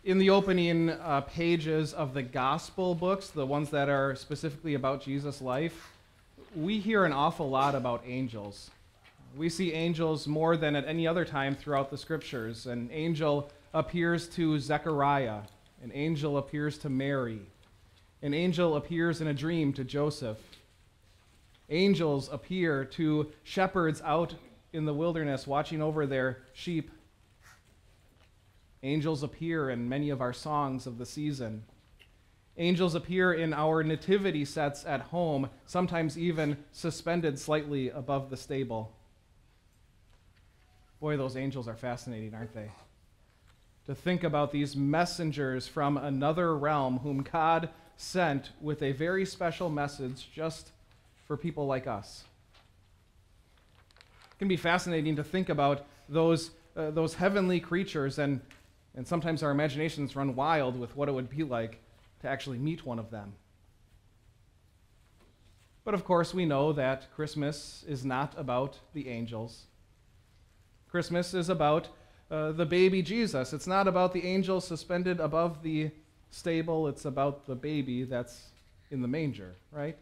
In the opening pages of the gospel books, the ones that are specifically about Jesus' life, we hear an awful lot about angels. We see angels more than at any other time throughout the scriptures. An angel appears to Zechariah. An angel appears to Mary. An angel appears in a dream to Joseph. Angels appear to shepherds out in the wilderness watching over their sheep. Angels appear in many of our songs of the season. Angels appear in our nativity sets at home, sometimes even suspended slightly above the stable. Boy, those angels are fascinating, aren't they? To think about these messengers from another realm whom God sent with a very special message just for people like us. It can be fascinating to think about those heavenly creatures, and sometimes our imaginations run wild with what it would be like to actually meet one of them. But of course, we know that Christmas is not about the angels. Christmas is about the baby Jesus. It's not about the angels suspended above the stable. It's about the baby that's in the manger, right?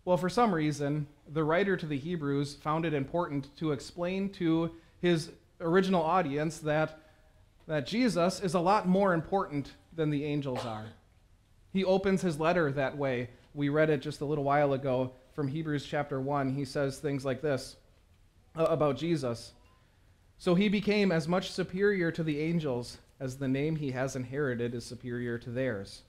Well, for some reason, the writer to the Hebrews found it important to explain to his original audience that Jesus is a lot more important than the angels are. He opens his letter that way. We read it just a little while ago from Hebrews chapter 1. He says things like this about Jesus. So he became as much superior to the angels as the name he has inherited is superior to theirs.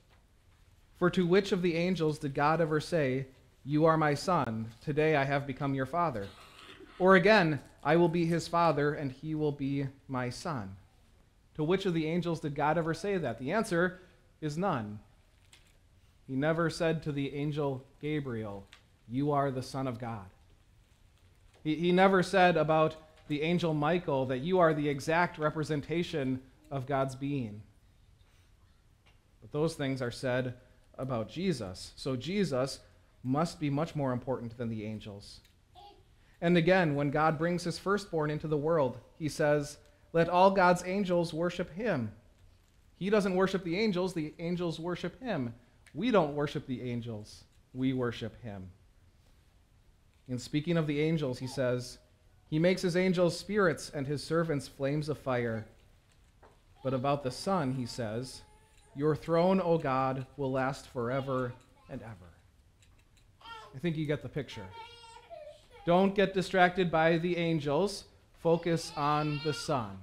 For to which of the angels did God ever say, "You are my son, today I have become your father"? Or again, "I will be his father, and he will be my son"? To which of the angels did God ever say that? The answer is none. He never said to the angel Gabriel, "You are the Son of God." He never said about the angel Michael that you are the exact representation of God's being. But those things are said about Jesus. So Jesus must be much more important than the angels. And again, when God brings his firstborn into the world, he says, "Let all God's angels worship him." He doesn't worship the angels worship him. We don't worship the angels, we worship him. In speaking of the angels, he says, "He makes his angels spirits and his servants flames of fire." But about the Son, he says, "Your throne, O God, will last forever and ever." I think you get the picture. Don't get distracted by the angels. Focus on the Son.